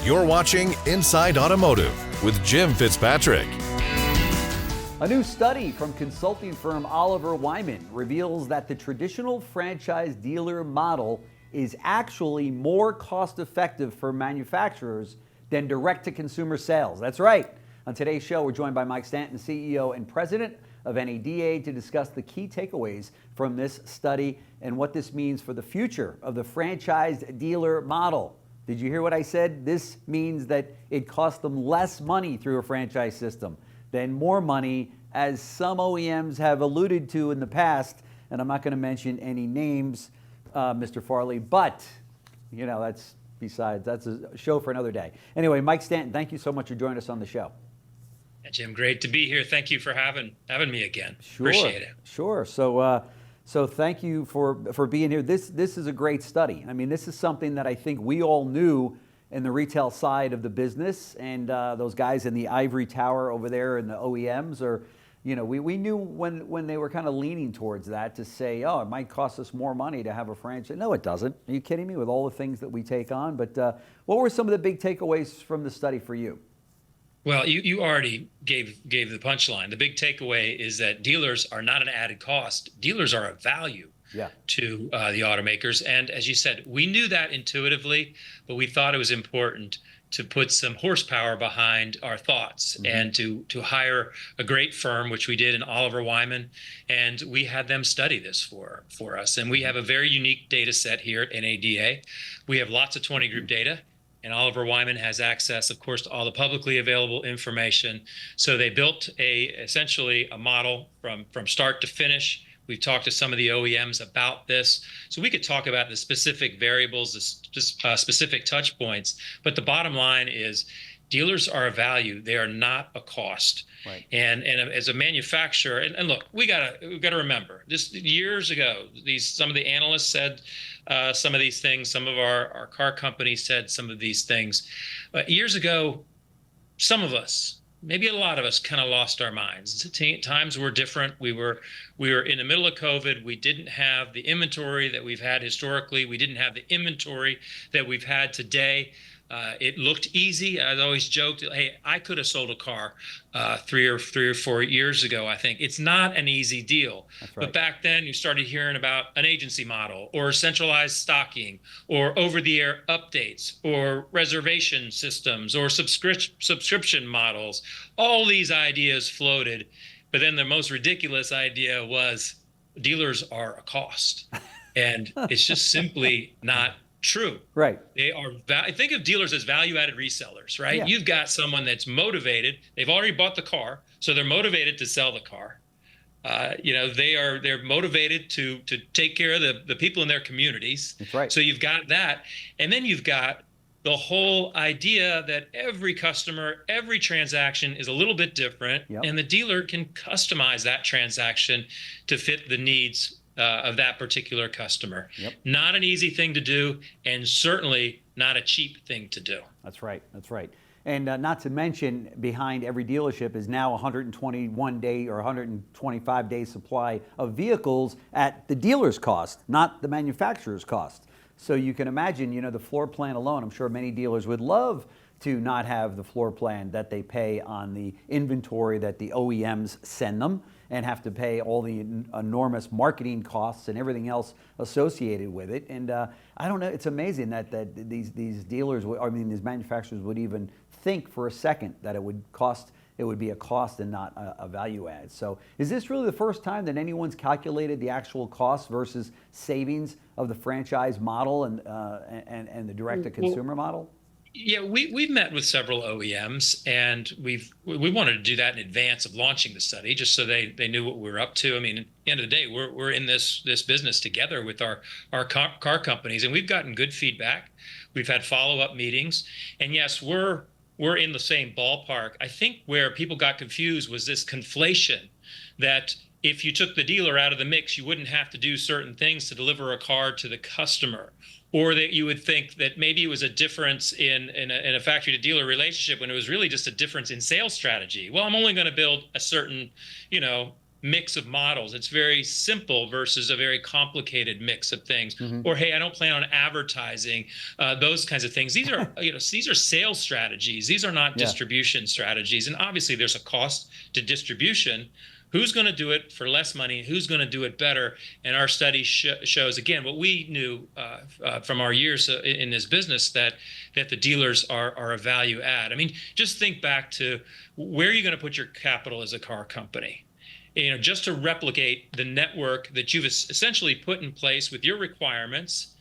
You're watching Inside Automotive with Jim Fitzpatrick. A new study from consulting firm Oliver Wyman reveals that the traditional franchise dealer model is actually more cost-effective for manufacturers than direct-to-consumer sales. That's right. On today's show, we're joined by Mike Stanton, CEO and president of NADA, to discuss the key takeaways from this study and what this means for the future of the franchise dealer model. Did you hear what I said? This means that it costs them less money through a franchise system than more money, as some OEMs have alluded to in the past. And I'm not going to mention any names, Mr. Farley, but you know, that's a show for another day. Anyway, Mike Stanton, thank you so much for joining us on the show. Yeah, Jim, great to be here. Thank you for having me again. Sure, appreciate it. Sure. So thank you for being here. This is a great study. I mean, this is something that I think we all knew in the retail side of the business, and those guys in the ivory tower over there in the OEMs are, you know, we knew when they were kind of leaning towards that to say, oh, it might cost us more money to have a franchise. No, it doesn't. Are you kidding me? With all the things that we take on. But what were some of the big takeaways from the study for you? Well, you already gave the punchline. The big takeaway is that dealers are not an added cost. Dealers are a value to the automakers. And as you said, we knew that intuitively, but we thought it was important to put some horsepower behind our thoughts and to hire a great firm, which we did in Oliver Wyman, and we had them study this for us. And we have a very unique data set here at NADA. We have lots of 20 group data. And Oliver Wyman has access, of course, to all the publicly available information. So they built essentially a model from start to finish. We've talked to some of the OEMs about this. So we could talk about the specific variables, the specific touch points. But the bottom line is dealers are a value. They are not a cost. Right. And as a manufacturer, and look, we gotta remember, just years ago, some of the analysts said some of these things. Some of our car companies said some of these things. Years ago, some of us, maybe a lot of us, kind of lost our minds. Times were different. We were in the middle of COVID. We didn't have the inventory that we've had historically. We didn't have the inventory that we've had today. It looked easy. I always joked, hey, I could have sold a car 3 or 4 years ago, I think. It's not an easy deal. That's right. But back then, you started hearing about an agency model or centralized stocking or over-the-air updates or reservation systems or subscription models. All these ideas floated. But then the most ridiculous idea was dealers are a cost. And it's just simply not true. Right. They are. Think of dealers as value-added resellers, right? Yeah. You've got someone that's motivated. They've already bought the car, so they're motivated to sell the car. They're motivated to take care of the people in their communities. That's right. So you've got that, and then you've got the whole idea that every customer, every transaction is a little bit different, and the dealer can customize that transaction to fit the needs of that particular customer. Not an easy thing to do, and certainly not a cheap thing to do. That's right. That's right. And not to mention, behind every dealership is now 121-day or 125-day supply of vehicles at the dealer's cost, not the manufacturer's cost. So you can imagine, you know, the floor plan alone. I'm sure many dealers would love to not have the floor plan that they pay on the inventory that the OEMs send them, and have to pay all the enormous marketing costs and everything else associated with it. And I don't know, it's amazing that these dealers, these manufacturers would even think for a second that it would be a cost and not a value add. So is this really the first time that anyone's calculated the actual cost versus savings of the franchise model and the direct-to-consumer model? Yeah, we've met with several OEMs, and we wanted to do that in advance of launching the study, just so they knew what we were up to. I mean, at the end of the day, we're in this business together with our car companies, and we've gotten good feedback. We've had follow-up meetings, and yes, we're in the same ballpark. I think where people got confused was this conflation that if you took the dealer out of the mix, you wouldn't have to do certain things to deliver a car to the customer. Or that you would think that maybe it was a difference in a factory to dealer relationship when it was really just a difference in sales strategy. Well, I'm only going to build a certain, mix of models. It's very simple versus a very complicated mix of things. Or, hey, I don't plan on advertising, those kinds of things. These are, these are sales strategies. These are not distribution strategies. And obviously there's a cost to distribution. Who's going to do it for less money? Who's going to do it better? And our study shows, again, what we knew from our years in this business, that the dealers are a value add. I mean, just think back to where you're going to put your capital as a car company. Just to replicate the network that you've essentially put in place with your requirements.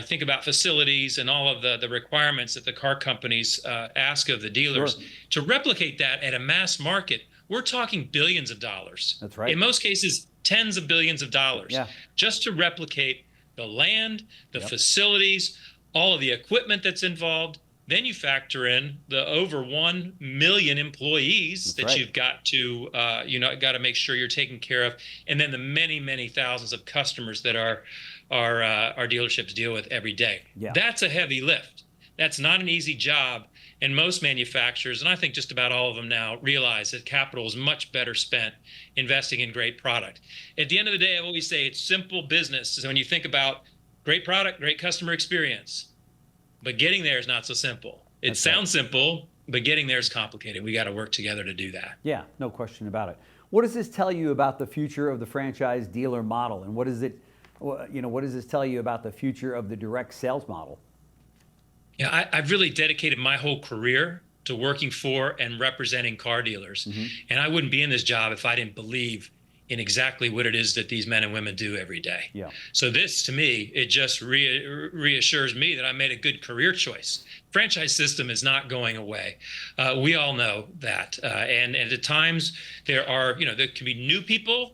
Think about facilities and all of the requirements that the car companies ask of the dealers. Sure. To replicate that at a mass market, we're talking billions of dollars. That's right. In most cases, tens of billions of dollars. Yeah. Just to replicate the land, the facilities, all of the equipment that's involved. Then you factor in the over 1 million employees that you've got to, got to make sure you're taking care of, and then the many, many thousands of customers that our dealerships deal with every day. Yeah. That's a heavy lift. That's not an easy job. And most manufacturers, and I think just about all of them now, realize that capital is much better spent investing in great product. At the end of the day, I always say it's simple business. So when you think about great product, great customer experience, but getting there is not so simple. It sounds simple, but getting there is complicated. We got to work together to do that. Yeah, no question about it. What does this tell you about the future of the franchise dealer model? And what does this tell you about the future of the direct sales model? Yeah, I've really dedicated my whole career to working for and representing car dealers. And I wouldn't be in this job if I didn't believe in exactly what it is that these men and women do every day. Yeah. So this, to me, it just reassures me that I made a good career choice. Franchise system is not going away. We all know that. And at times there can be new people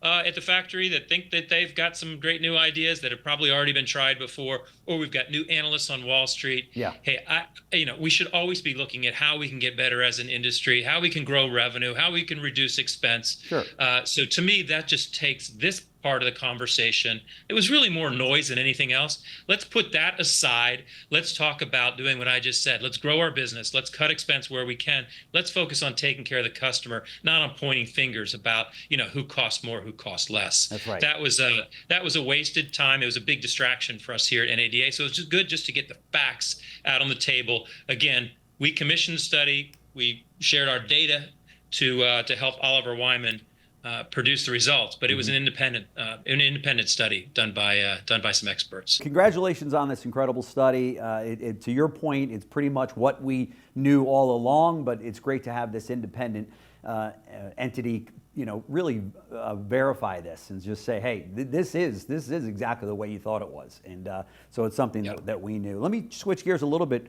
at the factory that think that they've got some great new ideas that have probably already been tried before, or we've got new analysts on Wall Street. Yeah. Hey, we should always be looking at how we can get better as an industry, how we can grow revenue, how we can reduce expense. Sure. So to me, that just takes this part of the conversation. It was really more noise than anything else. Let's put that aside. Let's talk about doing what I just said. Let's grow our business. Let's cut expense where we can. Let's focus on taking care of the customer, not on pointing fingers about, who costs more, who costs less. That's right. That was a wasted time. It was a big distraction for us here at NADA. So it's just good just to get the facts out on the table. Again, we commissioned the study. We shared our data to help Oliver Wyman produce the results, but it was an independent study done by some experts. Congratulations on this incredible study. To your point, it's pretty much what we knew all along, but it's great to have this independent entity, really verify this and just say, hey, this is exactly the way you thought it was, and so it's something that we knew. Let me switch gears a little bit.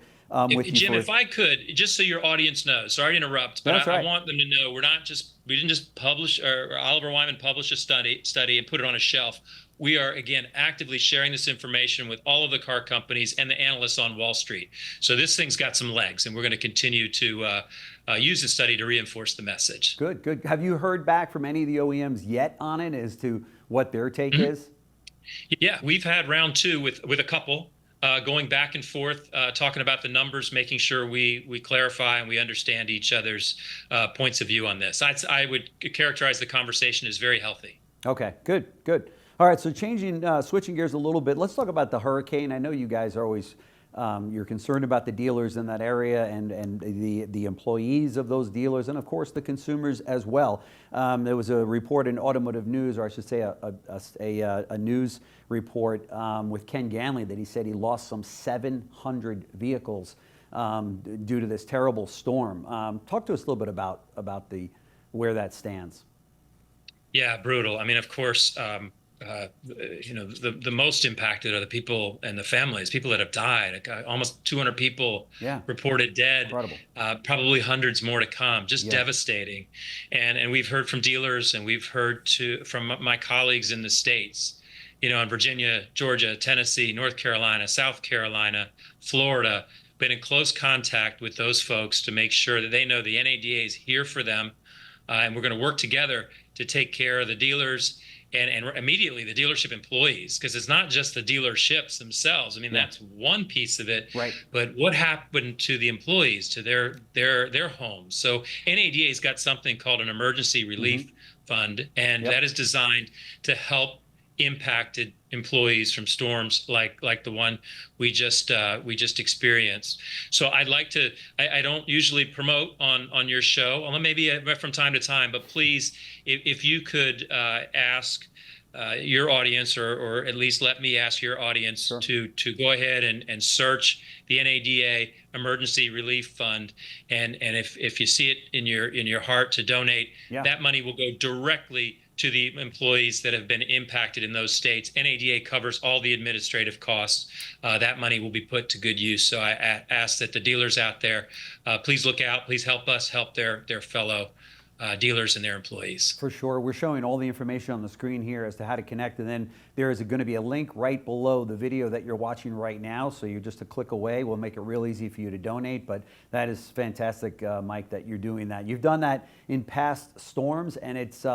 With you, Jim, if I could, just so your audience knows, sorry to interrupt, but I want them to know we didn't just publish, or Oliver Wyman published a study and put it on a shelf. We are, again, actively sharing this information with all of the car companies and the analysts on Wall Street. So this thing's got some legs, and we're going to continue to use the study to reinforce the message. Good. Have you heard back from any of the OEMs yet on it as to what their take is? Yeah, we've had round two with a couple. Going back and forth, talking about the numbers, making sure we clarify and we understand each other's points of view on this. I would characterize the conversation as very healthy. Okay, good. All right, so switching gears a little bit, let's talk about the hurricane. I know you guys are always you're concerned about the dealers in that area and the employees of those dealers, and of course the consumers as well. There was a report in Automotive News, or I should say a news report with Ken Ganley that he said he lost some 700 vehicles due to this terrible storm. Talk to us a little bit about where that stands. Yeah, brutal. I mean, of course, the most impacted are the people and the families, people that have died. Almost 200 people reported dead. Incredible. Probably hundreds more to come. Just devastating. And we've heard from dealers, and we've heard from my colleagues in the states, in Virginia, Georgia, Tennessee, North Carolina, South Carolina, Florida, been in close contact with those folks to make sure that they know the NADA is here for them. And we're going to work together to take care of the dealers and immediately the dealership employees, because it's not just the dealerships themselves. I mean, that's one piece of it, right? But what happened to the employees, to their homes? So NADA's got something called an emergency relief fund, and that is designed to help impacted employees from storms like the one we just experienced. So I'd like to, I don't usually promote on your show, although maybe from time to time, but please, if you could ask your audience, or at least let me ask your audience to go ahead and search the NADA Emergency Relief Fund, and if you see it in your heart to donate, that money will go directly to the employees that have been impacted in those states. NADA covers all the administrative costs. That money will be put to good use. So I ask that the dealers out there, please look out, please help us help their fellow dealers and their employees. For sure. We're showing all the information on the screen here as to how to connect, and then there is going to be a link right below the video that you're watching right now, so you're just a click away. We'll make it real easy for you to donate, but that is fantastic, Mike, that you're doing that. You've done that in past storms, and it's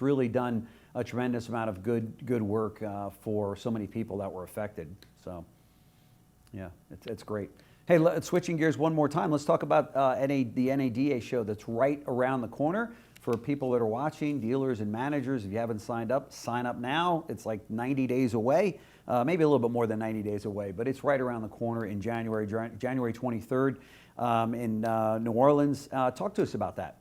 really done a tremendous amount of good work for so many people that were affected. So yeah, it's great. Hey, switching gears one more time, let's talk about the NADA show that's right around the corner. For people that are watching, dealers and managers, if you haven't signed up, sign up now. It's like 90 days away, maybe a little bit more than 90 days away, but it's right around the corner in January 23rd in New Orleans. Talk to us about that.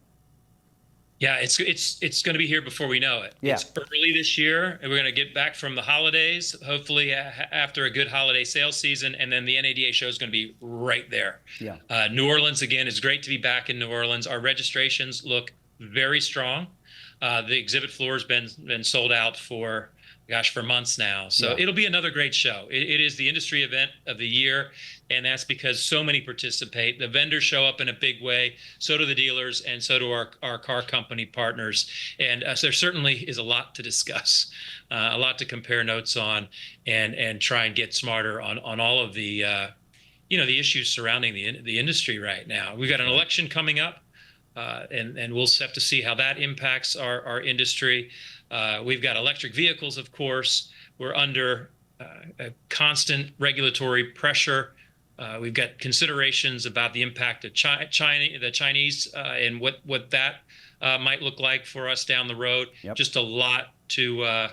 Yeah, it's going to be here before we know it. It's early this year, and we're going to get back from the holidays, hopefully after a good holiday sales season, and then the NADA show is going to be right there. Yeah. New Orleans, again, it's great to be back in New Orleans. Our registrations look very strong. The exhibit floor has been sold out for months now. So it'll be another great show. It is the industry event of the year, and that's because so many participate. The vendors show up in a big way, so do the dealers, and so do our car company partners. And so there certainly is a lot to discuss, a lot to compare notes on, and try and get smarter on all of the the issues surrounding the industry right now. We've got an election coming up, and we'll have to see how that impacts our industry. We've got electric vehicles, of course. We're under a constant regulatory pressure. We've got considerations about the impact of the Chinese and what that might look like for us down the road. Just a lot to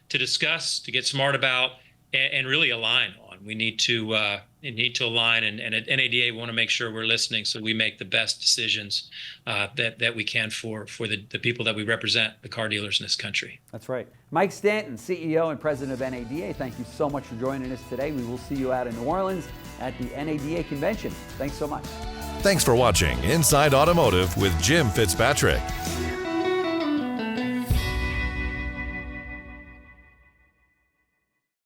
discuss, to get smart about, and really align on. We need to align, and at NADA we want to make sure we're listening, so we make the best decisions that we can for the people that we represent, the car dealers in this country. That's right. Mike Stanton, CEO and President of NADA, thank you so much for joining us today. We will see you out in New Orleans at the NADA convention. Thanks so much. Thanks for watching Inside Automotive with Jim Fitzpatrick.